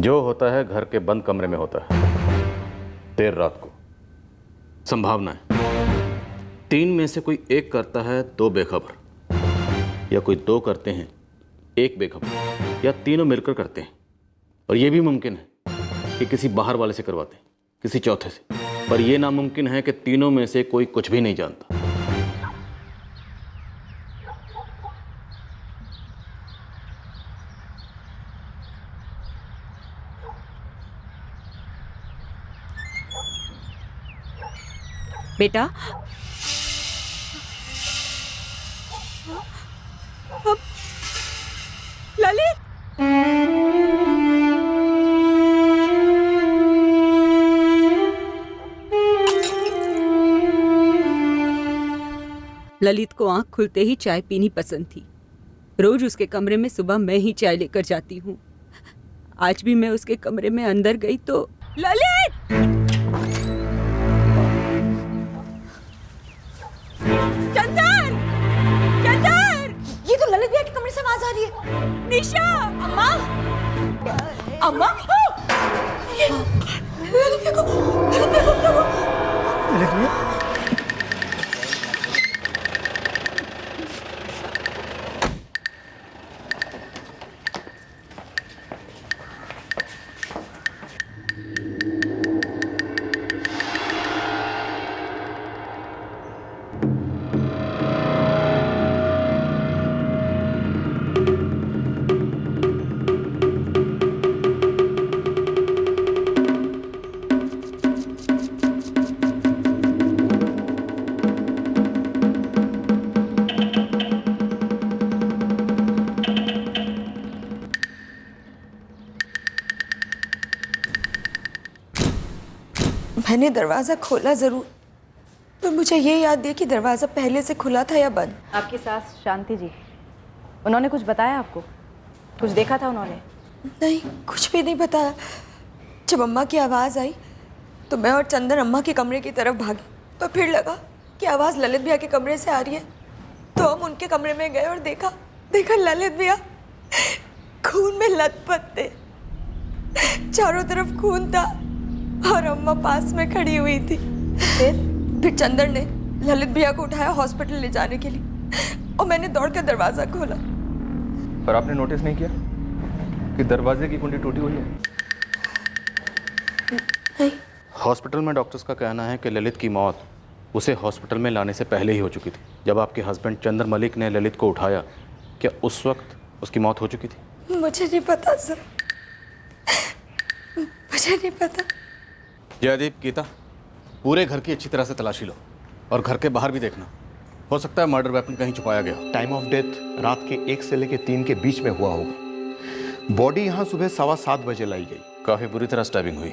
जो होता है घर के बंद कमरे में होता है, देर रात को। संभावना है 3 में से कोई एक करता है 2 बेखबर, या कोई 2 करते हैं 1 बेखबर, या तीनों मिलकर करते हैं। और यह भी मुमकिन है कि किसी बाहर वाले से करवाते हैं, किसी चौथे से। पर यह नामुमकिन है कि तीनों में से कोई कुछ भी नहीं जानता। बेटा, ललित, ललित को आंख खुलते ही चाय पीनी पसंद थी। रोज उसके कमरे में सुबह मैं ही चाय लेकर जाती हूँ। आज भी मैं उसके कमरे में अंदर गई तो ललित! चंदर! चंदर! ये तो ललित भैया के कमरे से आवाज आ रही है। निशा! अम्मा! अम्मा! ललित भैया को क्या हुआ? ललित भैया? मैंने दरवाजा खोला जरूर, पर मुझे ये याद दिया कि दरवाजा पहले से खुला था या बंद। आपकी सास शांति जी, उन्होंने कुछ बताया आपको? कुछ देखा था उन्होंने? नहीं, कुछ भी नहीं बताया। जब अम्मा की आवाज़ आई तो मैं और चंदन अम्मा के कमरे की तरफ भागे, तो फिर लगा कि आवाज़ ललित भैया के कमरे से आ रही है। तो हम उनके कमरे में गए और देखा ललित भैया खून में लथपथ थे। चारों तरफ खून था और अम्मा पास में खड़ी हुई थी। फिर चंदन ने ललित भैया को उठाया हॉस्पिटल ले जाने के लिए और मैंने दौड़कर दरवाज़ा खोला। पर आपने नोटिस नहीं किया कि दरवाजे की कुंडी टूटी हुई है? नहीं। हॉस्पिटल में डॉक्टर्स का कहना है कि ललित की मौत उसे हॉस्पिटल में लाने से पहले ही हो चुकी थी। जब आपके हस्बैंड चंद्र मलिक ने ललित को उठाया, क्या उस वक्त उसकी मौत हो चुकी थी? मुझे नहीं पता सर, मुझे नहीं पता। जयदीप, गीता, पूरे घर की अच्छी तरह से तलाशी लो और घर के बाहर भी देखना। हो सकता है मर्डर वेपन कहीं छुपाया गया हो। टाइम ऑफ डेथ रात के 1 से लेकर 3 के बीच में हुआ होगा। बॉडी यहाँ सुबह 7:15 बजे लाई गई। काफी बुरी तरह स्टैबिंग हुई।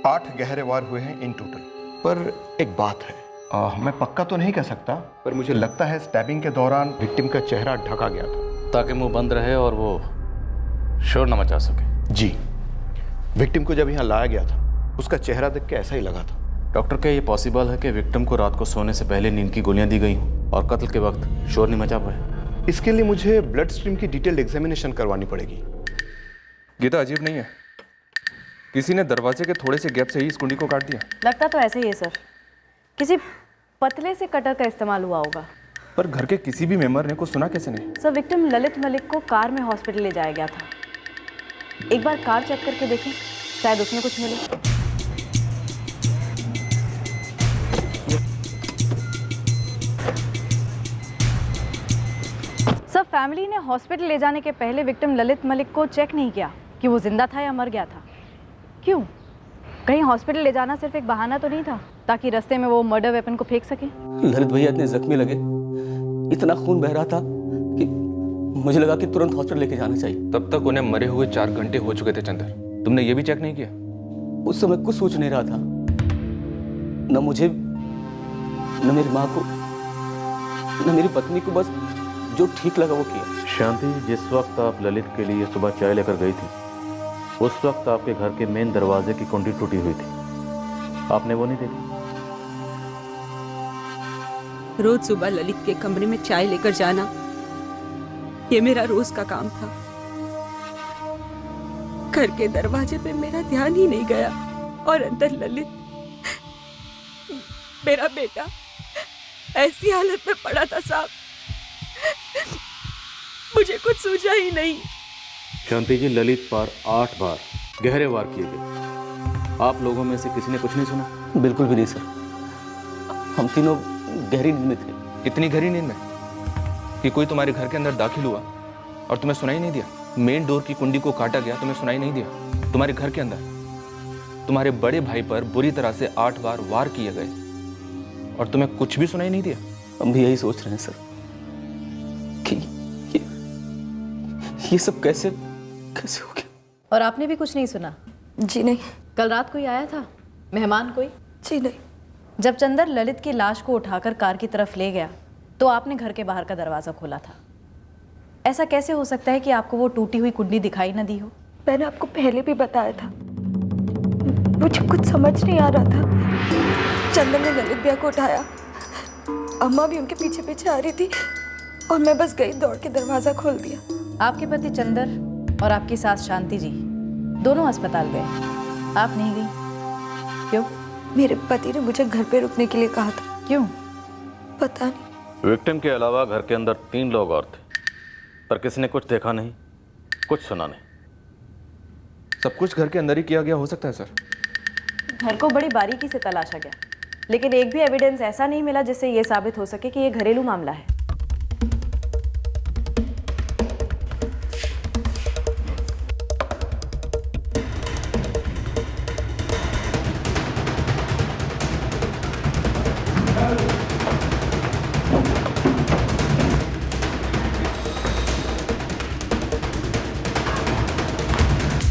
8 गहरे वार हुए हैं इन टोटल। पर एक बात है, मैं पक्का तो नहीं कह सकता, पर मुझे लगता है स्टैबिंग के दौरान विक्टिम का चेहरा ढका गया था, ताकि मुंह बंद रहे और वो शोर न मचा सके। जी, विक्टिम को जब यहाँ लाया गया था उसका चेहरा देख के ऐसा ही लगा था। डॉक्टर, क्या ये पॉसिबल है कि विक्टिम को रात को सोने से पहले नींद की गोलियां दी गई हों और कत्ल के वक्त शोर नहीं मचा पाए? इसके लिए मुझे ब्लड स्ट्रीम की डिटेल्ड एग्जामिनेशन करवानी पड़ेगी। गीता, अजीब नहीं है? किसी ने दरवाजे के थोड़े से गैप से ही इस कुंडी को काट दिया। लगता तो ऐसे ही है सर, किसी पतले से कटर का इस्तेमाल हुआ होगा। पर घर के किसी भी मेंबर ने कुछ सुना कैसे नहीं? सर, विक्टिम ललित मलिक को कार में हॉस्पिटल ले जाया गया था। एक बार कार चेक करके देखें, शायद उसमें कुछ मिले। सब फैमिली ने हॉस्पिटल ले जाने के पहले विक्टिम ललित मलिक को चेक नहीं किया कि वो जिंदा था या मर गया था। क्यों? कहीं हॉस्पिटल ले जाना सिर्फ एक बहाना तो नहीं था ताकि रास्ते में वो मर्डर वेपन को फेंक सके? ललित भैया इतने जख्मी लगे, इतना खून बह रहा था कि मुझे लगा कि तुरंत हॉस्पिटल लेके जाना चाहिए। तब तक उन्हें मरे हुए 4 घंटे हो चुके थे चंदर। तुमने ये भी चेक नहीं किया? उस समय कुछ सोच नहीं रहा था, न मुझे, न मेरी माँ को, न मेरी पत्नी को। बस जो ठीक लगा वो किया। शांति, जिस वक्त आप ललित के लिए सुबह चाय लेकर गई थी, उस वक्त आपके घर के मेन दरवाजे की कुंडी टूटी हुई थी। आपने वो नहीं देखी? रोज सुबह ललित के कमरे में चाय लेकर जाना ये मेरा रोज का काम था। घर के दरवाजे पे मेरा ध्यान ही नहीं गया और अंदर ललित, मेरा बेटा, ऐसी हालत में पड़ा था साहब, मुझे कुछ सूझा ही नहीं। शांति जी, ललित पर 8 बार गहरे वार किए गए। आप लोगों में से किसी ने कुछ नहीं सुना? बिल्कुल भी नहीं सर, हम तीनों गहरी नींद में थे। इतनी गहरी नींद में कि कोई तुम्हारे घर के अंदर दाखिल हुआ और तुम्हें सुनाई नहीं दिया? मेन डोर की कुंडी को काटा गया, तुम्हें सुनाई नहीं दिया? तुम्हारे घर के अंदर तुम्हारे बड़े भाई पर बुरी तरह से 8 बार वार किए गए और तुम्हें कुछ भी सुनाई नहीं दिया? हम भी यही सोच रहे हैं सर कि ये सब कैसे हो गया। और आपने भी कुछ नहीं सुना? जी नहीं। कल रात कोई आया था, मेहमान कोई? जी नहीं। जब चंदर ललित की लाश को उठाकर कार की तरफ ले गया तो आपने घर के बाहर का दरवाज़ा खोला था। ऐसा कैसे हो सकता है कि आपको वो टूटी हुई कुंडी दिखाई ना दी हो? मैंने आपको पहले भी बताया था, मुझे कुछ समझ नहीं आ रहा था। चंदन ने ललित भैया को उठाया, अम्मा भी उनके पीछे पीछे आ रही थी और मैं बस गई, दौड़ के दरवाज़ा खोल दिया। आपके पति चंदर और आपकी सास शांति जी दोनों अस्पताल गए, आप नहीं गई, क्यों? मेरे पति ने मुझे घर पे रुकने के लिए कहा था। क्यों? पता नहीं। विक्टिम के अलावा घर के अंदर 3 लोग और थे, पर किसी ने कुछ देखा नहीं, कुछ सुना नहीं। सब कुछ घर के अंदर ही किया गया हो सकता है सर। घर को बड़ी बारीकी से तलाशा गया, लेकिन एक भी एविडेंस ऐसा नहीं मिला जिससे ये साबित हो सके कि ये घरेलू मामला है।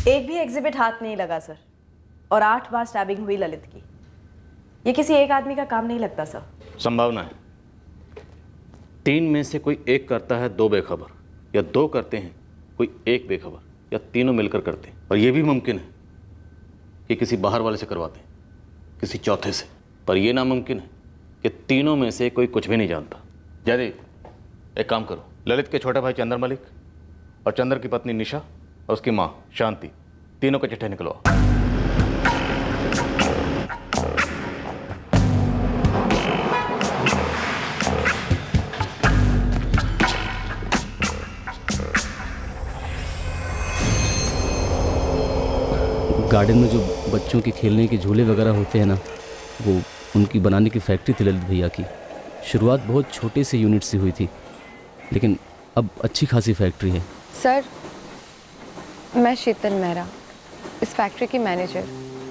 एक भी एग्जिबिट हाथ नहीं लगा सर, और 8 बार स्टैबिंग हुई ललित की। ये किसी एक आदमी का काम नहीं लगता सर। संभावना है 3 में से कोई एक करता है 2 बेखबर, या 2 करते हैं कोई एक बेखबर, या तीनों मिलकर करते हैं। और यह भी मुमकिन है कि किसी बाहर वाले से करवाते हैं, किसी चौथे से। पर यह नामुमकिन है कि तीनों में से कोई कुछ भी नहीं जानता। जयदीप, एक काम करो, ललित के छोटे भाई चंदर मलिक और चंदर की पत्नी निशा और उसकी माँ शांति, तीनों के चिट्ठे निकलवाओ। गार्डन में जो बच्चों के खेलने के झूले वगैरह होते हैं ना, वो उनकी बनाने की फैक्ट्री थी ललित भैया की। शुरुआत बहुत छोटे से यूनिट से हुई थी, लेकिन अब अच्छी खासी फैक्ट्री है। सर, मैं शीतल मेहरा, इस फैक्ट्री की मैनेजर।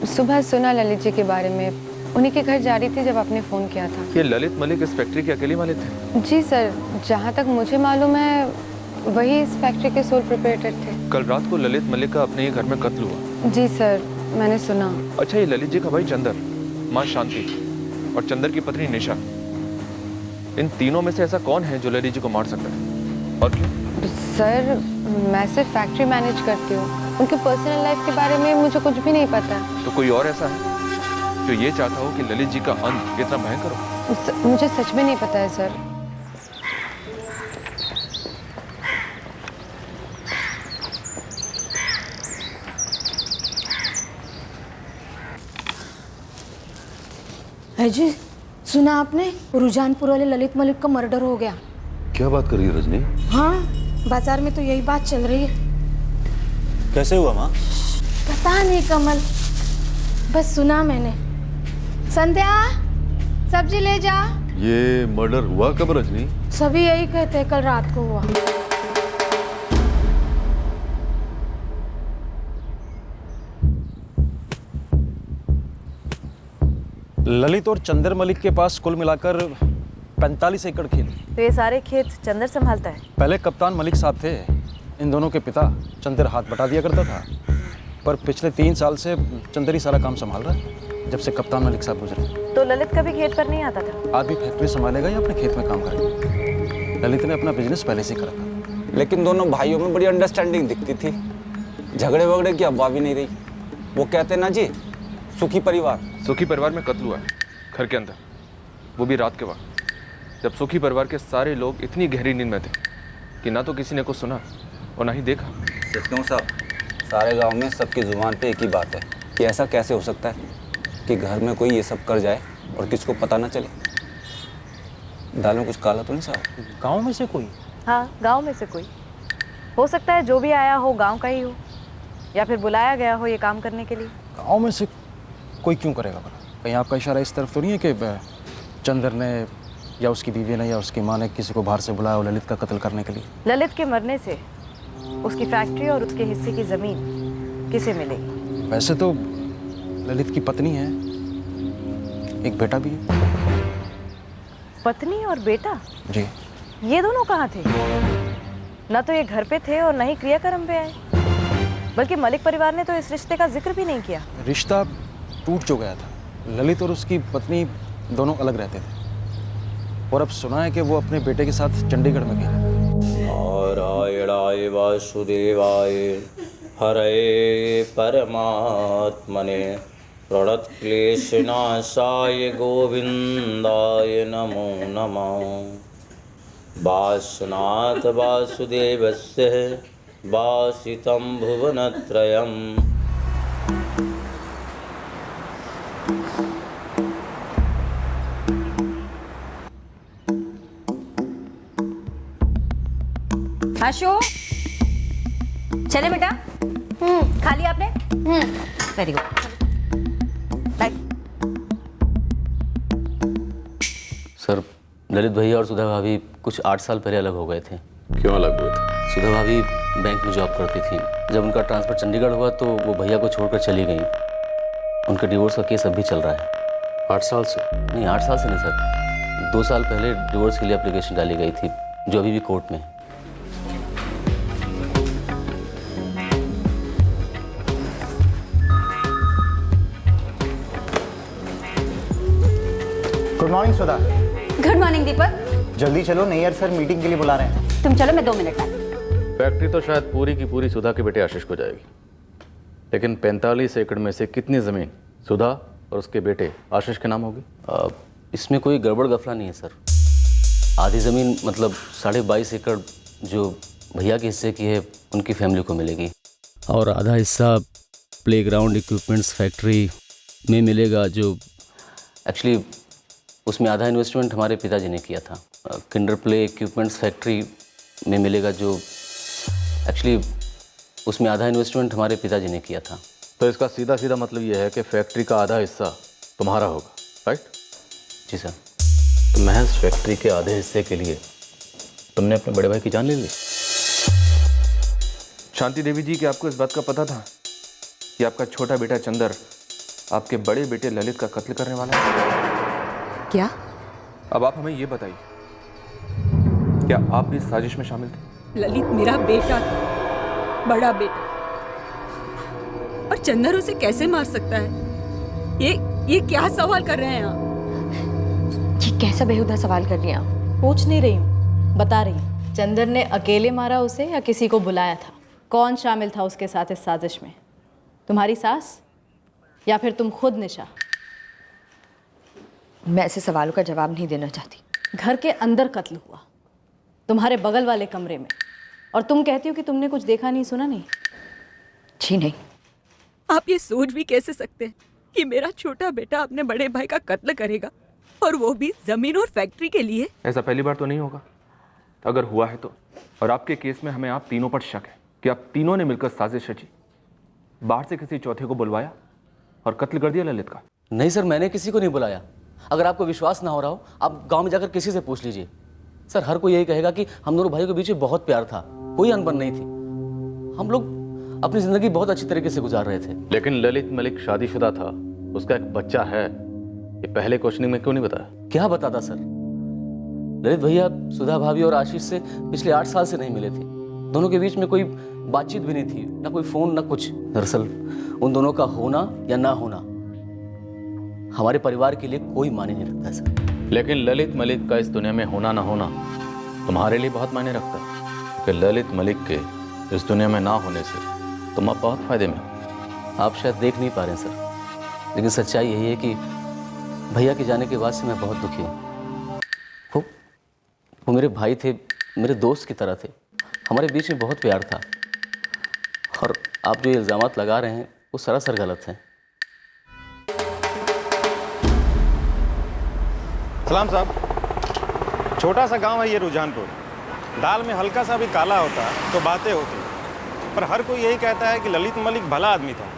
सुबह सुना ललित जी के बारे में, उन्हीं के घर जा रही थी जब आपने फ़ोन किया था। ये ललित मलिक इस फैक्ट्री के अकेले मालिक थे? जी सर, जहाँ तक मुझे मालूम है वही इस फैक्ट्री के सोल प्रोप्राइटर थे। कल रात को ललित मलिक का अपने ही घर में कत्ल हुआ? जी सर, मैंने सुना। अच्छा, ये ललित जी का भाई चंदर, माँ शांति और चंदर की पत्नी निशा, इन तीनों में से ऐसा कौन है जो ललित जी को मार सकता है, और क्यों? सर, मैं सिर्फ फैक्ट्री मैनेज करती हूँ, उनके पर्सनल लाइफ के बारे में मुझे कुछ भी नहीं पता। तो कोई और ऐसा है जो ये चाहता हो कि ललित जी का अंत इतना भयंकर हो? मुझे सच में नहीं पता है सर। है जी, सुना आपने? रुझानपुर वाले ललित मलिक का मर्डर हो गया। क्या बात कर रही है रजनी? हाँ, बाजार में तो यही बात चल रही है। कैसे हुआ माँ? पता नहीं कमल, बस सुना मैंने। संध्या, सब्जी ले जा। ये मर्डर हुआ कब रजनी? सभी यही कहते हैं कल रात को हुआ। ललित और चंदर मलिक के पास कुल मिलाकर 45 एकड़ खेत। तो ये सारे खेत चंदर संभालता है? पहले कप्तान मलिक साहब थे, इन दोनों के पिता चंदर हाथ बटा दिया करता था, पर पिछले 3 साल से चंदर ही सारा काम संभाल रहा है, जब से कप्तान मलिक साहब गुजरे। तो ललित कभी खेत पर नहीं आता था? आज भी फैक्ट्री संभालेगा या अपने खेत में काम करेगा? ललित ने अपना बिजनेस पहले से करा था। लेकिन दोनों भाइयों में बड़ी अंडरस्टैंडिंग दिखती थी, झगड़े वगड़े की अफवाह भी नहीं रही। वो कहते ना जी, सुखी परिवार। सुखी परिवार में कत्ल हुआ है घर के अंदर, वो भी रात के वक्त, जब सुखी परिवार के सारे लोग इतनी गहरी नींद में थे कि ना तो किसी ने कुछ सुना और ना ही देखा। सच कहूं साहब, सारे गांव में सबकी जुबान पे एक ही बात है कि ऐसा कैसे हो सकता है कि घर में कोई ये सब कर जाए और किसको पता ना चले। दाल में कुछ काला तो नहीं साहब? गांव में से कोई? हाँ, गांव में से कोई हो सकता है। जो भी आया हो गांव का ही हो, या फिर बुलाया गया हो ये काम करने के लिए। गांव में से कोई क्यों करेगा भला? कहीं आपका इशारा इस तरफ तो नहीं है कि चंदर ने या उसकी बीवी ने या उसकी माँ ने किसी को बाहर से बुलाया हो ललित का कत्ल करने के लिए? ललित के मरने से उसकी फैक्ट्री और उसके हिस्से की जमीन किसे मिलेगी? वैसे तो ललित की पत्नी है, एक बेटा भी है। पत्नी और बेटा? जी। ये दोनों कहाँ थे? ना तो ये घर पे थे और ना ही क्रियाक्रम पे आए। बल्कि मलिक परिवार ने तो इस रिश्ते का जिक्र भी नहीं किया। रिश्ता टूट जो गया था। ललित और उसकी पत्नी दोनों अलग रहते थे और अब सुना है कि वो अपने बेटे के साथ चंडीगढ़ में गए। नारायणाय वासुदेवाय हरे परमात्मने प्रणतक्लेशनाशाय गोविंदाय नमो नमः। वासुनाथ वासुदेवस्य वासितं भुवनत्रयम्। आशु, चले बेटा। खा लिया आपने? Very good. सर, ललित भैया और सुधा भाभी कुछ 8 साल पहले अलग हो गए थे। क्यों अलग हुए थे? सुधा भाभी बैंक में जॉब करती थी। जब उनका ट्रांसफ़र चंडीगढ़ हुआ तो वो भैया को छोड़कर चली गई। उनके डिवोर्स का केस अभी चल रहा है। 8 साल से? नहीं, 8 साल से नहीं सर, 2 साल पहले डिवोर्स के लिए एप्लीकेशन डाली गई थी, जो अभी भी कोर्ट में है। गुड मॉर्निंग सुधा। गुड मॉर्निंग दीपक। जल्दी चलो, नैयर सर मीटिंग के लिए बुला रहे हैं। तुम चलो, मैं 2 मिनट में। फैक्ट्री तो शायद पूरी की पूरी सुधा के बेटे आशीष को जाएगी, लेकिन 45 एकड़ में से कितनी ज़मीन सुधा और उसके बेटे आशीष के नाम होगी? इसमें कोई गड़बड़ गफला नहीं है सर। आधी ज़मीन मतलब 22.5 एकड़ जो भैया के हिस्से की है उनकी फैमिली को मिलेगी, और आधा हिस्सा प्लेग्राउंड इक्विपमेंट्स फैक्ट्री में मिलेगा, जो एक्चुअली उसमें आधा इन्वेस्टमेंट हमारे पिताजी ने किया था। किंडर प्ले इक्विपमेंट्स फैक्ट्री में मिलेगा, जो एक्चुअली उसमें आधा इन्वेस्टमेंट हमारे पिताजी ने किया था। तो इसका सीधा सीधा मतलब ये है कि फैक्ट्री का आधा हिस्सा तुम्हारा होगा, राइट? जी सर। तो महज फैक्ट्री के आधे हिस्से के लिए तुमने अपने बड़े भाई की जान ले ली? शांति देवी जी, क्या आपको इस बात का पता था कि आपका छोटा बेटा चंदर आपके बड़े बेटे ललित का कत्ल करने वाला है? क्या? अब आप हमें ये बताइए, क्या आप भी इस साजिश में शामिल थे? ललित मेरा बेटा था, बड़ा बेटा, और चंदर उसे कैसे मार सकता है? ये क्या सवाल कर रहे हैं आप? ये कैसा बेहुदा सवाल कर रही हैं आप? पूछ नहीं रही हूँ, बता रही हूँ। चंदर ने अकेले मारा उसे या किसी को बुलाया था? कौन शामिल था उसके साथ इस साजिश में? तुम्हारी सास या फिर तुम खुद निशा? मैं ऐसे सवालों का जवाब नहीं देना चाहती। घर के अंदर कत्ल हुआ, तुम्हारे बगल वाले कमरे में, और तुम कहती हो कि तुमने कुछ देखा नहीं, सुना नहीं? जी नहीं। आप ये सोच भी कैसे सकते हैं कि मेरा छोटा बेटा अपने बड़े भाई का कत्ल करेगा, और वो भी जमीन और फैक्ट्री के लिए? ऐसा पहली बार तो नहीं होगा। अगर हुआ है तो, और आपके केस में हमें आप तीनों पर शक है कि आप तीनों ने मिलकर साजिश रची, बाहर से किसी चौथे को बुलवाया और कत्ल कर दिया ललित का। नहीं सर, मैंने किसी को नहीं बुलाया। अगर आपको विश्वास ना हो रहा हो, आप गांव में जाकर किसी से पूछ लीजिए। सर, हर कोई यही कहेगा कि हम दोनों भाइयों के बीच में बहुत प्यार था, कोई अनबन नहीं थी। हम लोग अपनी जिंदगी बहुत अच्छी तरीके से गुजार रहे थे। लेकिन ललित मलिक शादीशुदा था, उसका एक बच्चा है, ये पहले क्वेश्चनिंग में क्यों नहीं बताया? क्या बताता सर? ललित भैया सुधा भाभी और आशीष से पिछले 8 साल से नहीं मिले थे। दोनों के बीच में कोई बातचीत भी नहीं थी, ना कोई फोन ना कुछ। दरअसल उन दोनों का होना या ना होना हमारे परिवार के लिए कोई मायने नहीं रखता सर। लेकिन ललित मलिक का इस दुनिया में होना ना होना तुम्हारे लिए बहुत मायने रखता है, कि ललित मलिक के इस दुनिया में ना होने से तुम अब बहुत फायदे में हो। आप शायद देख नहीं पा रहे हैं सर, लेकिन सच्चाई यही है कि भैया के जाने के बाद से मैं बहुत दुखी हूँ। वो मेरे भाई थे, मेरे दोस्त की तरह थे, हमारे बीच में बहुत प्यार था, और आप जो इल्ज़ामात लगा रहे हैं वो सरासर गलत हैं। सलाम साहब, छोटा सा गांव है ये रुझानपुर। दाल में हल्का सा भी काला होता तो बातें होती, पर हर कोई यही कहता है कि ललित मलिक भला आदमी था।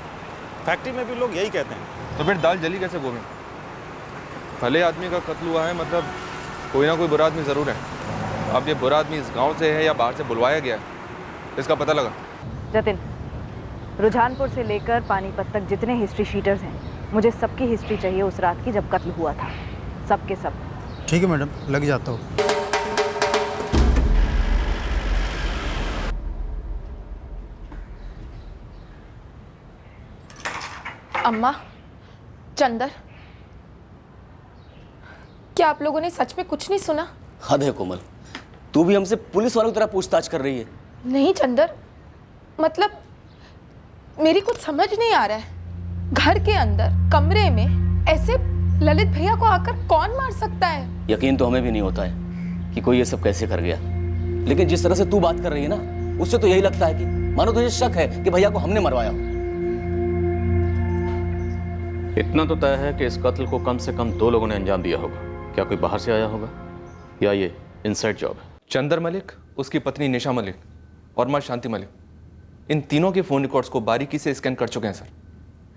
फैक्ट्री में भी लोग यही कहते हैं। तो फिर दाल जली कैसे गोविंद? भले आदमी का कत्ल हुआ है, मतलब कोई ना कोई बुरा आदमी ज़रूर है। अब ये बुरा आदमी इस गांव से है या बाहर से बुलवाया गया है, इसका पता लगा। जतिन, रुझानपुर से लेकर पानीपत तक जितने हिस्ट्री शीटर्स हैं, मुझे सबकी हिस्ट्री चाहिए उस रात की जब कत्ल हुआ था, सबके सब। ठीक है मैडम, लग जाता हूँ। अम्मा, चंदर, क्या आप लोगों ने सच में कुछ नहीं सुना? हद है कोमल, तू भी हमसे पुलिस वालों की तरह पूछताछ कर रही है। नहीं चंदर, मतलब मेरी कुछ समझ नहीं आ रहा है। घर के अंदर कमरे में ऐसे ललित भैया को आकर कौन मार सकता है? यकीन तो हमें भी नहीं होता है कि कोई ये सब कैसे कर गया, लेकिन जिस तरह से तू बात कर रही है ना, उससे तो यही लगता है कि मानो तुझे शक है कि भैया को हमने मरवाया। इतना तो तय है कि इस कत्ल को कम से कम 2 लोगों ने अंजाम दिया होगा। क्या कोई बाहर से आया होगा या ये इनसाइड जॉब है? चंदर मलिक, उसकी पत्नी निशा मलिक और मां शांति मलिक, इन तीनों के फोन रिकॉर्ड्स को बारीकी से स्कैन कर चुके हैं सर।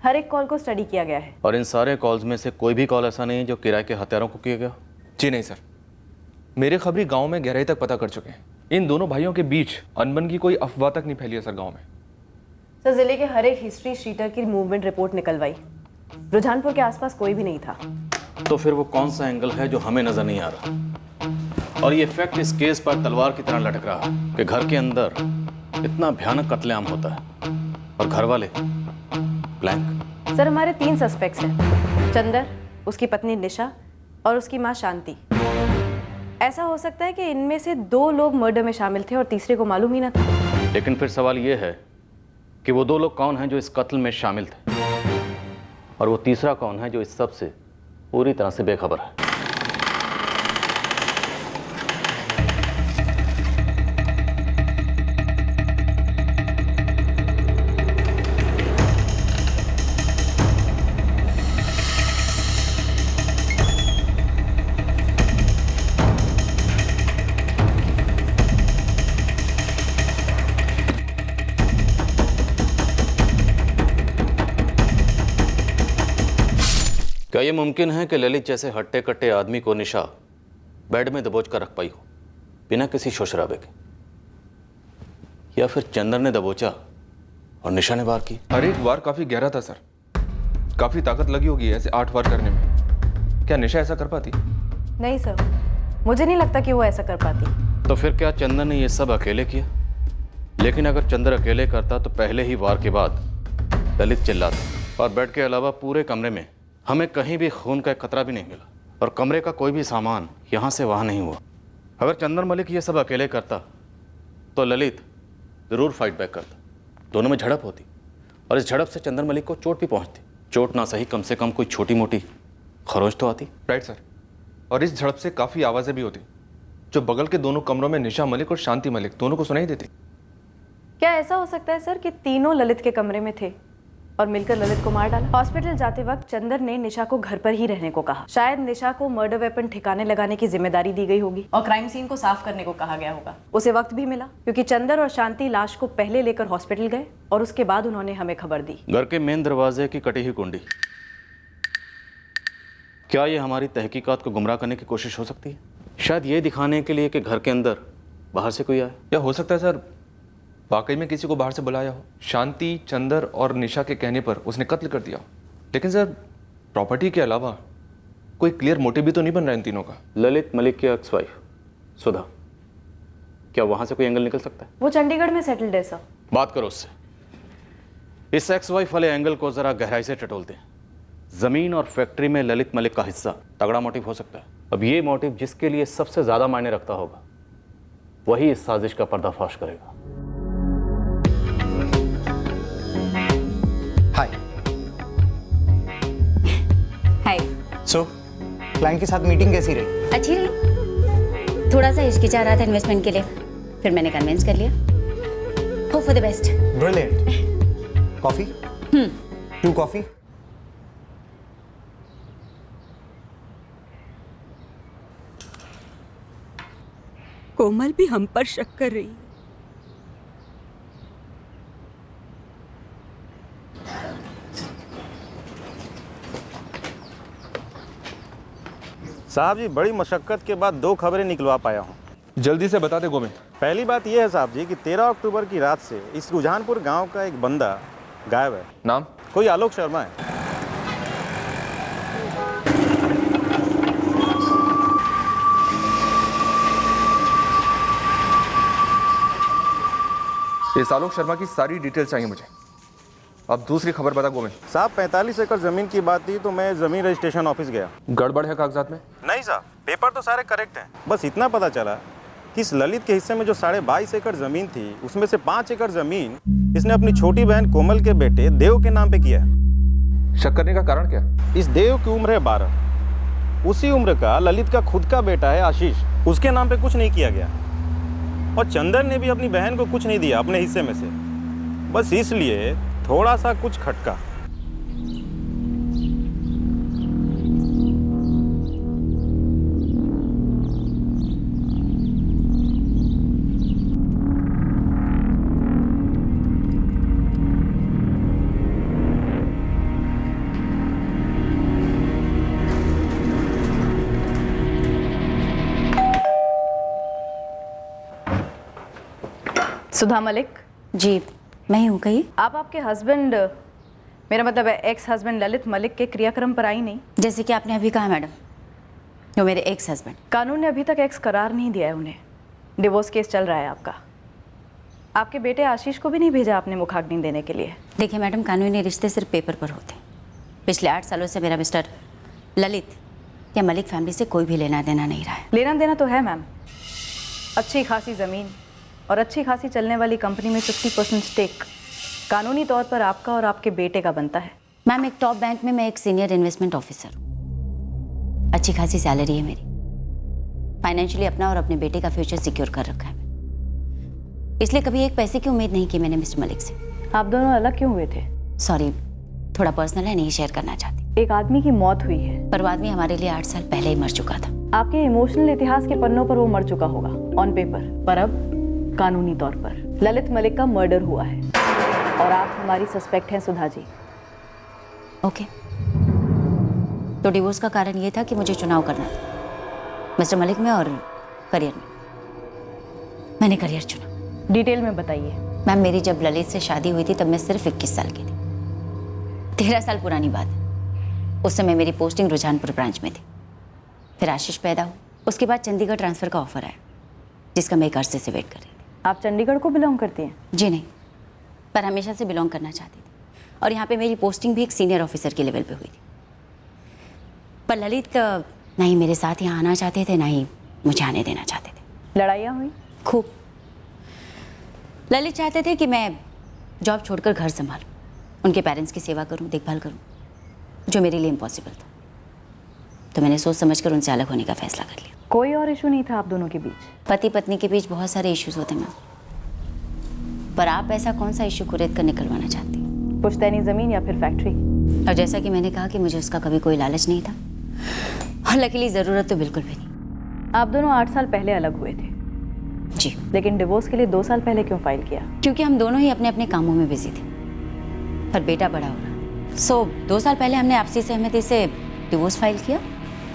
हर एक कॉल को स्टडी किया गया है। और इन सारे कॉल्स में से कोई भी कॉल ऐसा नहीं है जो किराए के हत्यारों को किया गया? जी नहीं सर, मेरे खबरी गांव में गहराई तक पता कर चुके हैं। इन दोनों भाइयों के बीच अनबन की कोई अफवाह तक नहीं फैली है सर गांव में। सर, जिले के हर एक हिस्ट्री शीटर की मूवमेंट रिपोर्ट निकलवाई, रुझानपुर के आसपास कोई भी नहीं था। तो फिर वो कौन सा एंगल है जो हमें नजर नहीं आ रहा? और ये फैक्ट इस केस पर तलवार की तरह लटक रहा है कि घर के अंदर इतना भयानक कत्लेआम होता है और घर वाले ब्लैंक। सर, हमारे 3 सस्पेक्ट्स हैं, चंदर, उसकी पत्नी निशा और उसकी मां शांति। ऐसा हो सकता है कि इनमें से 2 लोग मर्डर में शामिल थे और तीसरे को मालूम ही ना था। लेकिन फिर सवाल ये है कि वो 2 लोग कौन हैं जो इस कत्ल में शामिल थे, और वो तीसरा कौन है जो इस सब से पूरी तरह से बेखबर है? क्या ये मुमकिन है कि ललित जैसे हट्टे कट्टे आदमी को निशा बेड में दबोच कर रख पाई हो बिना किसी शोशराबे के? या फिर चंदर ने दबोचा और निशा ने वार की? हर एक वार काफी गहरा था सर, काफी ताकत लगी होगी ऐसे 8 वार करने में। क्या निशा ऐसा कर पाती? नहीं सर, मुझे नहीं लगता कि वो ऐसा कर पाती। तो फिर क्या चंदर ने ये सब अकेले किया? लेकिन अगर चंदर अकेले करता तो पहले ही वार के बाद ललित चिल्लाता, और बेड के अलावा पूरे कमरे में हमें कहीं भी खून का एक खतरा भी नहीं मिला, और कमरे का कोई भी सामान यहाँ से वहाँ नहीं हुआ। अगर चंदर मलिक ये सब अकेले करता तो ललित ज़रूर फाइट बैक करता, दोनों में झड़प होती, और इस झड़प से चंदर मलिक को चोट भी पहुँचती। चोट ना सही, कम से कम कोई छोटी मोटी खरोंच तो आती। राइट सर, और इस झड़प से काफ़ी आवाज़ें भी होती जो बगल के दोनों कमरों में निशा मलिक और शांति मलिक दोनों को सुनाई देती। क्या ऐसा हो सकता है सर कि तीनों ललित के कमरे में थे और मिलकर ललित को मार डाला? हॉस्पिटल जाते वक्त चंदर ने निशा को घर पर ही रहने को कहा। शायद निशा को मर्डर वेपन ठिकाने लगाने की जिम्मेदारी दी गई होगी और क्राइम सीन को साफ करने को कहा गया होगा। उसे वक्त भी मिला क्योंकि चंदर और शांति लाश को पहले लेकर हॉस्पिटल गए और उसके बाद उन्होंने हमें खबर दी। घर के मेन दरवाजे की कटी हुई कुंडी, क्या ये हमारी तहकीकात को गुमराह करने की कोशिश हो सकती है? शायद ये दिखाने के लिए कि घर के अंदर बाहर से कोई आए। या हो सकता है सर वाकई में किसी को बाहर से बुलाया हो, शांति, चंदर और निशा के कहने पर उसने कत्ल कर दिया। लेकिन सर प्रॉपर्टी के अलावा कोई क्लियर मोटिव भी तो नहीं बन रहा इन तीनों का। ललित मलिक की एक्स वाइफ सुधा, क्या वहां से कोई एंगल निकल सकता है? वो चंडीगढ़ में सेटल्ड है सर। बात करो उससे। इस एक्स वाइफ वाले एंगल को जरा गहराई से टटोलते हैं। जमीन और फैक्ट्री में ललित मलिक का हिस्सा तगड़ा मोटिव हो सकता है। अब ये मोटिव जिसके लिए सबसे ज्यादा मायने रखता होगा वही इस साजिश का पर्दाफाश करेगा। हाय। हाय। सो क्लाइंट के साथ मीटिंग कैसी रही? अच्छी रही। थोड़ा सा हिचकिचा रहा था इन्वेस्टमेंट के लिए, फिर मैंने कन्विंस कर लिया। Hope for the best. Brilliant. Coffee? 2 coffee. Komal भी हम पर शक कर रही है। साहब जी, बड़ी मशक्कत के बाद 2 खबरें निकलवा पाया हूँ। जल्दी से बता दे गोमे। पहली बात यह है साहब जी कि 13 अक्टूबर की रात से इस रुझानपुर गांव का एक बंदा गायब है। नाम? कोई आलोक शर्मा है। इस आलोक शर्मा की सारी डिटेल चाहिए मुझे। अब दूसरी खबर बता गोमे। साहब 45 एकड़ जमीन की बात थी तो मैं जमीन रजिस्ट्रेशन ऑफिस गया। गड़बड़ है कागजात में? नहीं साहब, पेपर तो सारे करेक्ट हैं। बस इतना पता चला कि इस ललित के हिस्से में जो 22.5 एकड़ जमीन थी उसमें से 5 एकड़ जमीन इसने अपनी छोटी बहन कोमल के बेटे देव के नाम पे किया है। शक करने का कारण क्या? इस देव की उम्र है 12। उसी उम्र का ललित का खुद का बेटा है आशीष, उसके नाम पे कुछ नहीं किया गया। और चंदन ने भी अपनी बहन को कुछ नहीं दिया अपने हिस्से में से। बस इसलिए थोड़ा सा कुछ खटका। सुधा मलिक? जी मैं ही हूँ। कहिए। आप आपके हस्बैंड, मेरा मतलब है एक्स हस्बैंड ललित मलिक के क्रियाक्रम पर आई नहीं? जैसे कि आपने अभी कहा मैडम, वो मेरे एक्स हस्बैंड। कानून ने अभी तक एक्स करार नहीं दिया है उन्हें। डिवोर्स केस चल रहा है आपका। आपके बेटे आशीष को भी नहीं भेजा आपने मुखाग्नि देने के लिए? देखिए मैडम, कानूनी रिश्ते सिर्फ पेपर पर होते हैं। पिछले 8 सालों से मेरा मिस्टर ललित या मलिक फैमिली से कोई भी लेना देना नहीं रहा है। लेना देना तो है मैम। अच्छी खासी ज़मीन और अच्छी खासी चलने वाली कंपनी में 50% स्टेक कानूनी तौर पर आपका और आपके बेटे का बनता है। मैम, एक टॉप बैंक में मैं एक सीनियर इन्वेस्टमेंट ऑफिसर हूँ। अच्छी खासी सैलरी है मेरी। फाइनेंशियली अपना और अपने बेटे का फ्यूचर सिक्योर कर रखा है। इसलिए कभी एक पैसे की उम्मीद नहीं की मैंने मिस्टर मलिक से। आप दोनों अलग क्यों हुए थे? सॉरी, थोड़ा पर्सनल है, नहीं शेयर करना चाहती। एक आदमी की मौत हुई है, पर वो आदमी हमारे लिए 8 साल पहले ही मर चुका था। आपके इमोशनल इतिहास के पन्नों पर वो मर चुका होगा ऑन पेपर, पर अब कानूनी तौर पर ललित मलिक का मर्डर हुआ है और आप हमारी सस्पेक्ट हैं सुधा जी। ओके, तो डिवोर्स का कारण ये था कि मुझे चुनाव करना था मिस्टर मलिक में और करियर में। मैंने करियर चुना। डिटेल में बताइए। मैम, मेरी जब ललित से शादी हुई थी तब मैं सिर्फ 21 साल की थी। 13 साल पुरानी बात है। उस समय मेरी पोस्टिंग रुझानपुर ब्रांच में थी। फिर आशीष पैदा हुआ। उसके बाद चंडीगढ़ ट्रांसफ़र का ऑफर आया, जिसका मैं एक अरसे से वेट कर रही थी। आप चंडीगढ़ को बिलोंग करती हैं? जी नहीं, पर हमेशा से बिलोंग करना चाहती थी। और यहाँ पे मेरी पोस्टिंग भी एक सीनियर ऑफिसर के लेवल पे हुई थी। पर ललित ना ही मेरे साथ यहाँ आना चाहते थे, ना ही मुझे आने देना चाहते थे। लड़ाइयाँ हुई खूब। ललित चाहते थे कि मैं जॉब छोड़कर घर संभालूं, उनके पेरेंट्स की सेवा करूं, देखभाल करूं, जो मेरे लिए इम्पॉसिबल था। तो मैंने सोच समझकर उनसे अलग होने का फैसला कर लिया। कोई और इशू नहीं था आप दोनों के बीच? पति पत्नी के बीच बहुत सारे इश्यूज होते हैं, पर आप ऐसा कौन सा इशू कुरेद कर निकलवाना चाहती? पुश्तैनी ज़मीन या फिर फैक्ट्री? और जैसा कि मैंने कहा कि मुझे उसका कभी कोई लालच नहीं था, और लकीली ज़रूरत तो बिल्कुल भी नहीं। आप दोनों 8 साल पहले अलग हुए थे? जी। लेकिन डिवोर्स के लिए 2 साल पहले क्यों फाइल किया? क्योंकि हम दोनों ही अपने अपने कामों में बिजी थे, पर बेटा बड़ा हो रहा। सो 2 साल पहले हमने आपसी सहमति से डिवोर्स फाइल किया।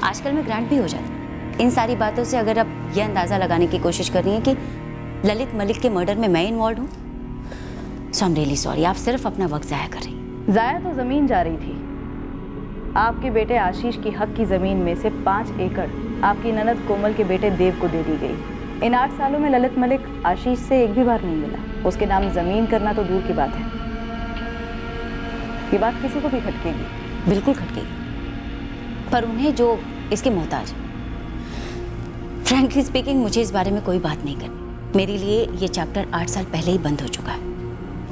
आजकल में ग्रांट भी हो जाता। इन सारी बातों से अगर आप यह अंदाज़ा लगाने की कोशिश कर रही हैं कि ललित मलिक के मर्डर में मैं इन्वॉल्व हूँ, सो आई एम रियली सॉरी। आप सिर्फ अपना वक्त ज़ाया कर रही हैं। ज़ाया तो ज़मीन जा रही थी। आपके बेटे आशीष की हक की ज़मीन में से 5 एकड़ आपकी ननद कोमल के बेटे देव को दे दी गई। इन 8 सालों में ललित मलिक आशीष से एक भी बार नहीं मिला। उसके नाम ज़मीन करना तो दूर की बात है। ये बात किसी को भी खटकेगी। बिल्कुल खटकेगी, पर उन्हें जो इसके मोहताज। फ्रैंकली स्पीकिंग, मुझे इस बारे में कोई बात नहीं करनी। मेरे लिए ये चैप्टर 8 साल पहले ही बंद हो चुका है।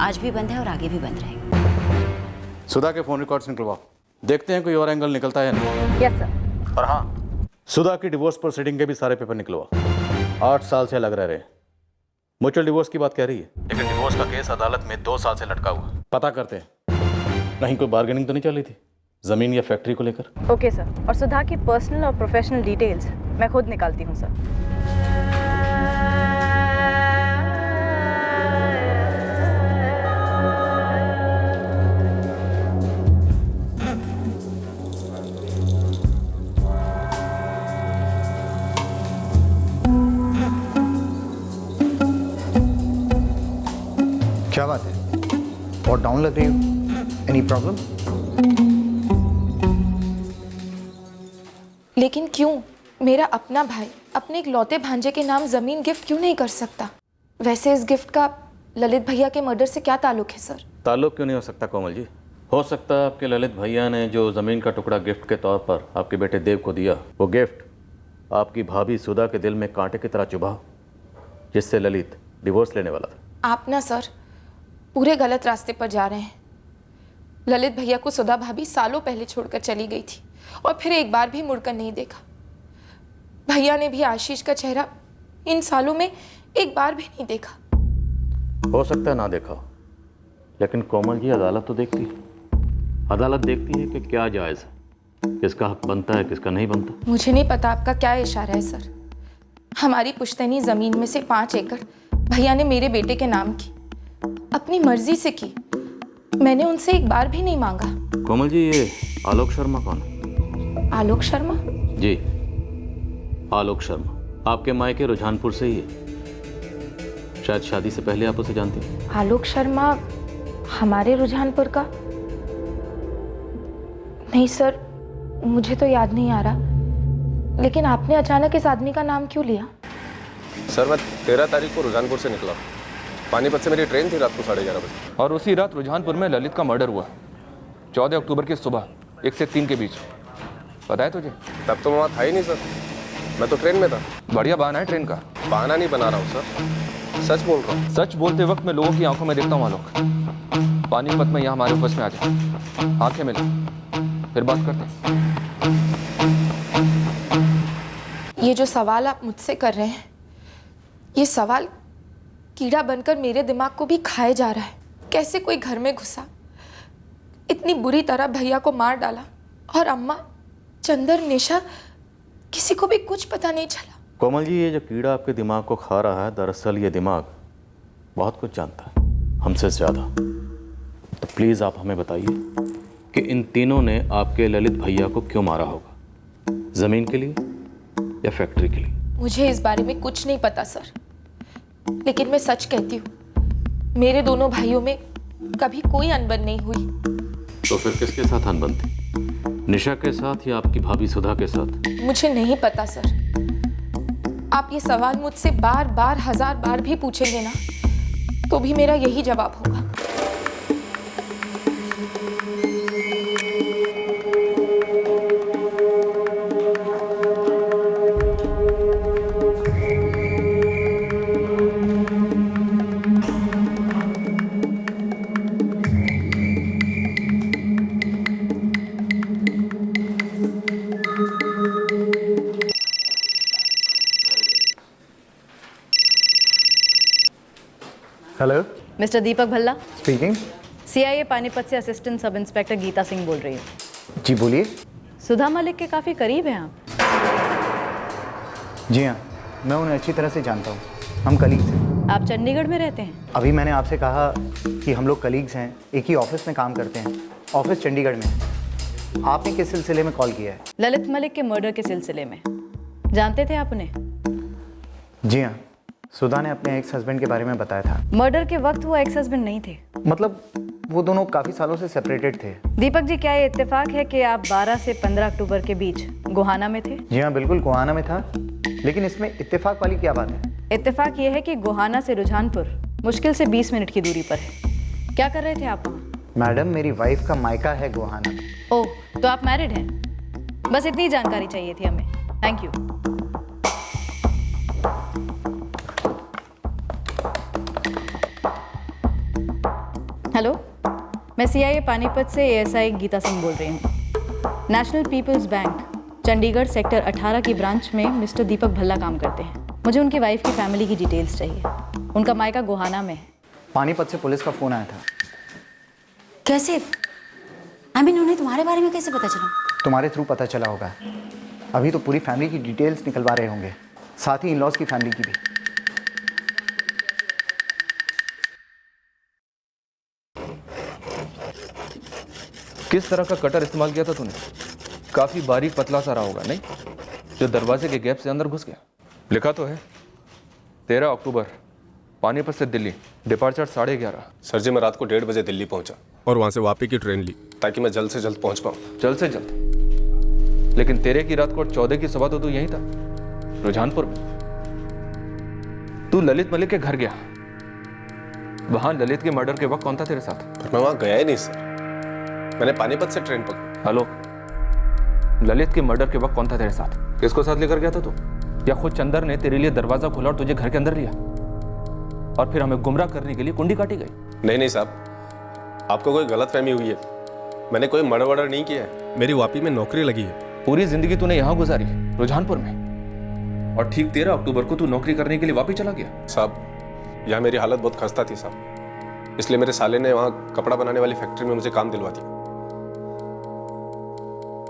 आज भी बंद है और आगे भी बंद रहेगा। सुधा के फोन रिकॉर्ड्स निकलवाओ, देखते हैं कोई और एंगल निकलता है या नहीं। Yes sir. और हाँ, सुधा की डिवोर्स प्रोसीडिंग के भी सारे पेपर निकलवाओ। 8 साल से लग रहे। म्यूचुअल डिवोर्स की बात कह रही है, लेकिन डिवोर्स का केस अदालत में 2 साल से लटका हुआ। पता करते हैं कहीं कोई बार्गेनिंग तो नहीं चल रही थी ज़मीन या फैक्ट्री को लेकर। Okay sir. और सुधा की पर्सनल और प्रोफेशनल डिटेल्स मैं खुद निकालती हूँ सर। क्या बात है? और डाउन लग रही हो? Any problem? लेकिन क्यों? मेरा अपना भाई अपने इकलौते भांजे के नाम ज़मीन गिफ्ट क्यों नहीं कर सकता? वैसे इस गिफ्ट का ललित भैया के मर्डर से क्या ताल्लुक है सर? ताल्लुक क्यों नहीं हो सकता कोमल जी? हो सकता है आपके ललित भैया ने जो ज़मीन का टुकड़ा गिफ्ट के तौर पर आपके बेटे देव को दिया, वो गिफ्ट आपकी भाभी सुधा के दिल में कांटे की तरह चुभा, जिससे ललित डिवोर्स लेने वाला था। आप ना सर पूरे गलत रास्ते पर जा रहे हैं। ललित भैया को सुधा भाभी सालों पहले छोड़कर चली गई थी और फिर एक बार भी मुड़कर नहीं देखा। भैया ने भी आशीष का चेहरा इन सालों में एक बार भी नहीं देखा। हो सकता है ना देखा हो, लेकिन कोमल जी अदालत तो देखती है। अदालत देखती है कि क्या जायज़ है, किसका हक बनता है, किसका नहीं बनता। मुझे नहीं पता आपका क्या इशारा है सर। हमारी पुश्तैनी ज़मीन में से 5 एकड़ भैया ने मेरे बेटे के नाम की, अपनी मर्जी से की। मैंने उनसे एक बार भी नहीं मांगा। कोमल जी, ये आलोक शर्मा कौन है? आलोक शर्मा? जी, आलोक शर्मा आपके मायके रुझानपुर से ही है। शायद शादी से पहले आप उसे जानती हैं। आलोक शर्मा हमारे रुझानपुर का? नहीं सर, मुझे तो याद नहीं आ रहा। लेकिन आपने अचानक इस आदमी का नाम क्यों लिया? सर, मैं 13 तारीख को रुझानपुर से निकला। पानीपत से मेरी ट्रेन थी रात को 11:30 बजे। और उसी रात रुझानपुर में ललित का मर्डर हुआ, 14 अक्टूबर की सुबह 1 से 3 के बीच। पता है तुझे? तब तो मैं वहाँ था ही नहीं सर, मैं तो ट्रेन में था। बढ़िया बहाना है ट्रेन का। बहाना नहीं बना रहा हूँ सर, सच बोल रहा हूँ। सच बोलते वक्त मैं लोगों की आंखों में देखता हूँ आलोक। पानीपत में यहाँ हमारे ऑफिस में आ जाए, आंखें मिले, फिर बात करते हैं। ये जो सवाल आप मुझसे कर रहे हैं, ये सवाल कीड़ा बनकर मेरे दिमाग को भी खाए जा रहा है। कैसे कोई घर में घुसा, इतनी बुरी तरह भैया को मार डाला, और अम्मा, चंदर, निशा, किसी को भी कुछ पता नहीं चला। कोमल जी, ये जो कीड़ा आपके दिमाग को खा रहा है, दरअसल ये दिमाग बहुत कुछ जानता है, हमसे ज़्यादा। तो प्लीज़ आप हमें बताइए कि इन तीनों ने आपके ललित भैया को क्यों मारा होगा? ज़मीन के लिए या फैक्ट्री के लिए? मुझे इस बारे में कुछ नहीं पता सर, लेकिन मैं सच कहती हूँ, मेरे दोनों भाइयों में कभी कोई अनबन नहीं हुई। तो फिर किसके साथ अनबन थी? निशा के साथ या आपकी भाभी सुधा के साथ? मुझे नहीं पता सर। आप ये सवाल मुझसे बार बार 1000 बार भी पूछेंगे ना, तो भी मेरा यही जवाब होगा। हेलो, मिस्टर दीपक भल्ला। स्पीकिंग। सीआईए पानीपत से assistant sub inspector Gita Singh बोल रही हूँ। जी बोलिए। सुधा मलिक के काफ़ी करीब हैं आप। जी हाँ, मैं उन्हें अच्छी तरह से जानता हूँ, हम कलीग्स हैं। आप चंडीगढ़ में रहते हैं? अभी मैंने आपसे कहा कि हम लोग कलीग्स हैं, एक ही ऑफिस में काम करते हैं। ऑफिस चंडीगढ़ में है। आपने किस सिलसिले में कॉल किया है? ललित मलिक के मर्डर के सिलसिले में। जानते थे आप उन्हें? जी हाँ, सुधा ने अपने एक्स हस्बैंड के बारे में बताया था। मर्डर के वक्त वो एक्स हस्बैंड नहीं थे? मतलब वो दोनों काफ़ी सालों से सेपरेटेड थे। दीपक जी, क्या ये इत्तेफाक है कि आप 12 से 15 अक्टूबर के बीच गोहाना में थे? जी हाँ, बिल्कुल गोहाना में था, लेकिन इसमें इत्तेफाक वाली क्या बात है? इत्तेफाक ये है कि गोहाना से रुझानपुर मुश्किल से 20 मिनट की दूरी पर है। क्या कर रहे थे आप वहाँ? मैडम, मेरी वाइफ का मायका है गोहाना। ओह, तो आप मैरिड हैं? बस इतनी जानकारी चाहिए थी हमें। Thank you. हेलो, मैं सीआईए पानीपत से एएसआई गीता सिंह बोल रही हूँ। National peoples bank Chandigarh sector 18 की ब्रांच में मिस्टर दीपक भल्ला काम करते हैं। मुझे उनकी वाइफ की फैमिली की डिटेल्स चाहिए। उनका मायका गोहाना में है। पानीपत से पुलिस का फ़ोन आया था। कैसे? उन्हें तुम्हारे बारे में कैसे पता चला? तुम्हारे थ्रू पता चला होगा। अभी तो पूरी फैमिली की डिटेल्स निकलवा रहे होंगे, साथ ही इन लॉज की फैमिली की भी। किस तरह का कटर इस्तेमाल किया था तूने? काफी बारीक पतला सा रहा होगा, नहीं? जो दरवाजे के गैप से अंदर घुस गया। लिखा तो है 13 अक्टूबर, पानीपत से दिल्ली, डिपार्चर 11:30। सर जी मैं रात को 1:30 बजे दिल्ली पहुंचा और वहां से वापसी की ट्रेन ली ताकि मैं जल्द से जल्द पहुंच पाऊं। जल्द से जल्द? लेकिन 13 की रात को और 14 की सुबह तो तू यहीं था, रुझानपुर में। तू ललित मलिक के घर गया। वहां ललित के मर्डर के वक्त कौन था तेरे साथ? पर मैं वहां गया ही नहीं सर, मैंने पानीपत से ट्रेन पकड़ी। हेलो, ललित के मर्डर के वक्त कौन था तेरे साथ? किसको साथ लेकर गया था तू? या खुद चंदर ने तेरे लिए दरवाजा खोला और तुझे घर के अंदर लिया और फिर हमें गुमराह करने के लिए कुंडी काटी गई? नहीं साहब, आपको कोई गलतफहमी हुई है। मैंने कोई मर्डर नहीं किया है, मेरी वापी में नौकरी लगी है। पूरी जिंदगी तूने यहाँ गुजारी रुझानपुर में, और ठीक 13 अक्टूबर को तू नौकरी करने के लिए वापी चला गया। साहब यहाँ मेरी हालत बहुत खस्ता थी साहब, इसलिए मेरे साले ने वहाँ कपड़ा बनाने वाली फैक्ट्री में मुझे काम दिलवा दिया।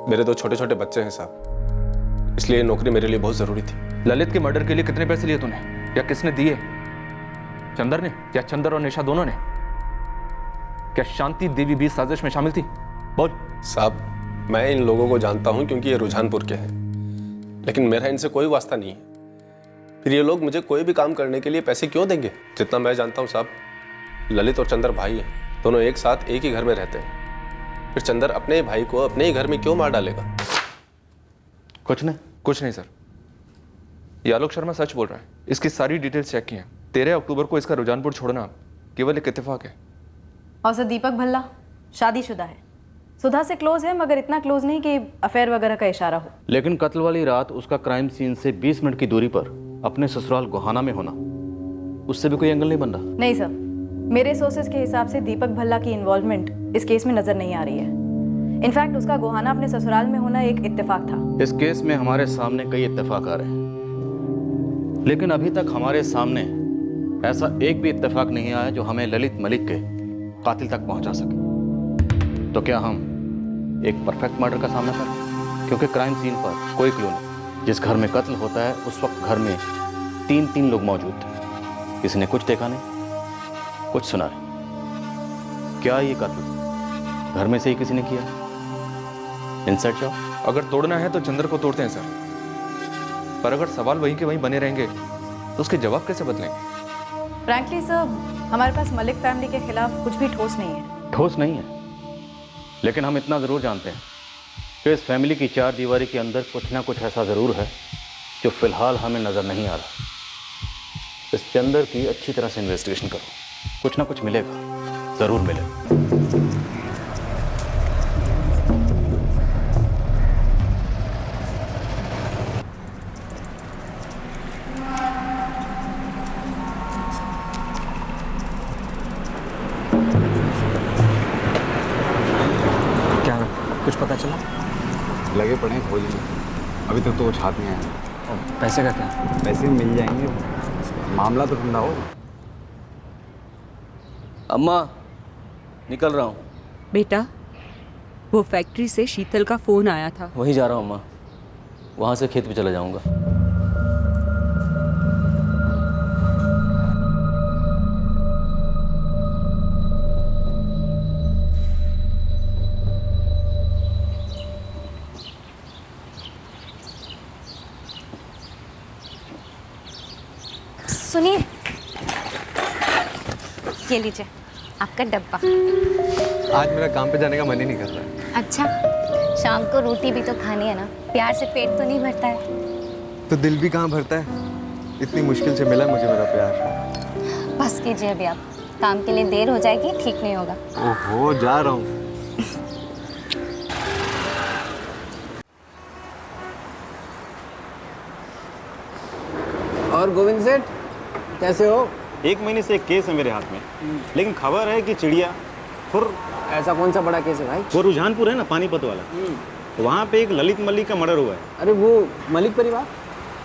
मेरे 2 छोटे छोटे बच्चे हैं साहब, इसलिए नौकरी मेरे लिए बहुत जरूरी थी। ललित के मर्डर के लिए कितने पैसे लिए तूने, या किसने दिए? चंदर ने या चंदर और निशा दोनों ने? क्या शांति देवी भी साजिश में शामिल थी? बोल। साहब मैं इन लोगों को जानता हूं क्योंकि ये रुझानपुर के हैं, लेकिन मेरा इनसे कोई वास्ता नहीं है। फिर ये लोग मुझे कोई भी काम करने के लिए पैसे क्यों देंगे? जितना मैं जानता हूं साहब, ललित और चंदर भाई हैं, दोनों एक साथ एक ही घर में रहते हैं। फिर चंदर अपने भाई को अपने ही घर में क्यों मार डालेगा? कुछ नहीं सर, ये आलोक शर्मा सच बोल रहा है। इसकी सारी डिटेल्स चेक की हैं। 13 अक्टूबर को इसका रुझानपुर छोड़ना केवल एक इत्तेफाक है। और सर दीपक भल्ला शादीशुदा है, सुधा से क्लोज है, मगर इतना क्लोज नहीं कि अफेयर वगैरह का इशारा हो। लेकिन कत्ल वाली रात उसका क्राइम सीन से 20 मिनट की दूरी पर अपने ससुराल गोहाना में होना, उससे भी कोई एंगल नहीं बन रहा। नहीं सर, मेरे सोर्सेज के हिसाब से दीपक भल्ला की इन्वॉल्वमेंट इस केस में नजर नहीं आ रही है। इनफैक्ट उसका गोहाना अपने ससुराल में होना एक इत्तेफाक था। इस केस में हमारे सामने कई इत्तेफाक आ रहे हैं, लेकिन अभी तक हमारे सामने ऐसा एक भी इत्तेफाक नहीं आया जो हमें ललित मलिक के कातिल तक पहुंचा सके। तो क्या हम एक परफेक्ट मर्डर का सामना करें? क्योंकि क्राइम सीन पर कोई क्लू नहीं। जिस घर में कत्ल होता है उस वक्त घर में 3 लोग मौजूद थे। किसी ने कुछ देखा नहीं, कुछ सुना नहीं। क्या ये कत्ल घर में से ही किसी ने किया? Inside job. अगर तोड़ना है तो चंद्र को तोड़ते हैं सर, पर अगर सवाल वहीं के वहीं बने रहेंगे तो उसके जवाब कैसे बदलेंगे? फ्रैंकली सर, हमारे पास मलिक फैमिली के खिलाफ कुछ भी ठोस नहीं है। ठोस नहीं है, लेकिन हम इतना ज़रूर जानते हैं कि इस फैमिली की 4 दीवारी के अंदर कुछ ना कुछ ऐसा ज़रूर है जो फिलहाल हमें नज़र नहीं आ रहा। इस चंदर की अच्छी तरह से इन्वेस्टिगेशन करो, कुछ ना कुछ मिलेगा, ज़रूर मिलेगा। कुछ पता चला? लगे पड़े हैं खोजने, अभी तक तो वो छात में आया। पैसे का क्या? पैसे मिल जाएंगे, मामला तो ठंडा हो। अम्मा निकल रहा हूँ। बेटा, वो फैक्ट्री से शीतल का फोन आया था। वहीं जा रहा हूँ अम्मा, वहाँ से खेत पे चला जाऊँगा। सुनिए, ये लीजिए आपका डब्बा। आज मेरा काम पे जाने का मन ही नहीं कर रहा है। अच्छा, शाम को रोटी भी तो खानी है ना, प्यार से पेट तो नहीं भरता है। तो दिल भी कहाँ भरता है? इतनी मुश्किल से मिला मुझे मेरा प्यार। बस कीजिए अभी, आप काम के लिए देर हो जाएगी, ठीक नहीं होगा। ओहो, जा रहा हूँ। और गोविंद सेठ कैसे हो? 1 महीने से एक केस है मेरे हाथ में, लेकिन खबर है कि चिड़िया फुर। ऐसा कौन सा बड़ा केस है भाई? वो रुझानपुर है ना, पानीपत वाला, वहाँ पे एक ललित मलिक का मर्डर हुआ है। अरे वो मलिक परिवार,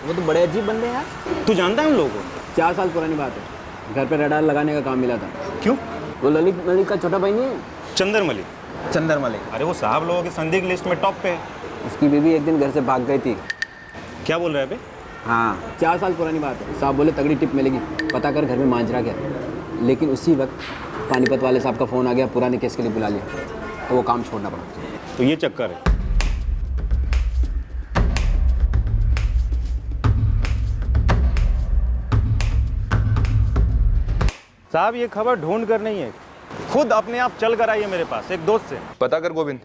वो तो बड़े अजीब बंदे हैं यार। तू जानता है उन लोगों को? 4 साल पुरानी बात है, घर पे रडार लगाने का काम मिला था। क्यों? वो ललित मलिक का छोटा भाई नहीं है, चंदर मलिक। चंदर मलिक? अरे वो साहब लोगों की संदिग्ध लिस्ट में टॉप पे है। उसकी बीवी एक दिन घर से भाग गई थी। क्या बोल रहे हैं अभी? हाँ, 4 साल पुरानी बात है। साहब बोले तगड़ी टिप मिलेगी, पता कर घर में मांजरा क्या। लेकिन उसी वक्त पानीपत वाले साहब का फ़ोन आ गया, पुराने केस के लिए बुला लिया, तो वो काम छोड़ना पड़ा। तो ये चक्कर है। साहब ये खबर ढूंढ कर नहीं है, खुद अपने आप चल कर आई है मेरे पास एक दोस्त से। पता कर गोविंद,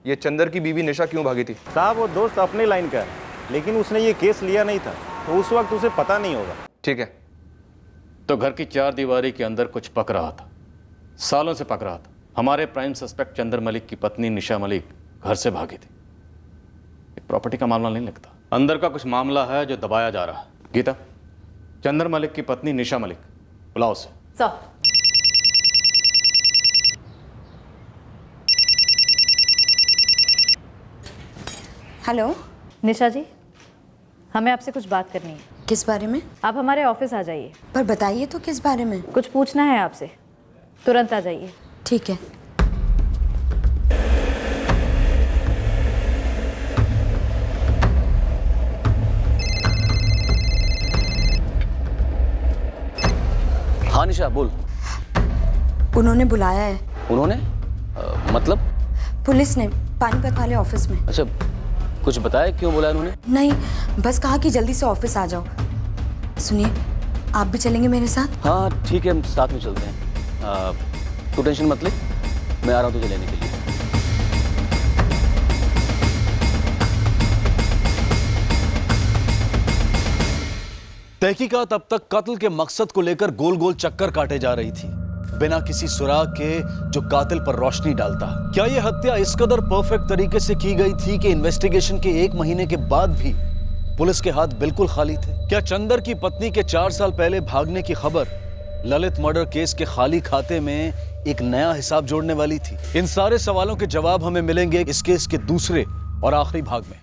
ये चंदर की बीवी निशा क्यों भागी थी? साहब वो दोस्त अपने लाइन का है, लेकिन उसने ये केस लिया नहीं था, तो उस वक्त उसे पता नहीं होगा। ठीक है। तो घर की 4 दीवारी के अंदर कुछ पक रहा था, सालों से पक रहा था। हमारे प्राइम सस्पेक्ट चंदर मलिक की पत्नी निशा मलिक घर से भागी थी। एक प्रॉपर्टी का मामला नहीं लगता, अंदर का कुछ मामला है जो दबाया जा रहा है। गीता, चंदर मलिक की पत्नी निशा मलिक बुलाओ से। सर। हेलो निशा जी, हमें आपसे कुछ बात करनी है। किस बारे में? आप हमारे ऑफिस आ जाइए। पर बताइए तो किस बारे में? कुछ पूछना है आपसे, तुरंत आ जाइए। ठीक है। हाँ निशा बोल। उन्होंने बुलाया है। उन्होंने? मतलब? पुलिस ने, पानीपत वाले ऑफिस में। अच्छा, कुछ बताया क्यों बोला उन्होंने? नहीं, बस कहा कि जल्दी से ऑफिस आ जाओ। सुनिए, आप भी चलेंगे मेरे साथ? हाँ ठीक है, हम साथ में चलते हैं। तू टेंशन मत ले, मैं आ रहा हूँ तुझे लेने के लिए। तहकीकात अब तक कत्ल के मकसद को लेकर गोल गोल चक्कर काटे जा रही थी, बिना किसी सुराग के जो कातिल पर रोशनी डालता। क्या यह हत्या इस कदर परफेक्ट तरीके से की गई थी कि इन्वेस्टिगेशन के 1 महीने के बाद भी पुलिस के हाथ बिल्कुल खाली थे? क्या चंदर की पत्नी के 4 साल पहले भागने की खबर ललित मर्डर केस के खाली खाते में एक नया हिसाब जोड़ने वाली थी? इन सारे सवालों के जवाब हमें मिलेंगे इस केस के दूसरे और आखिरी भाग में।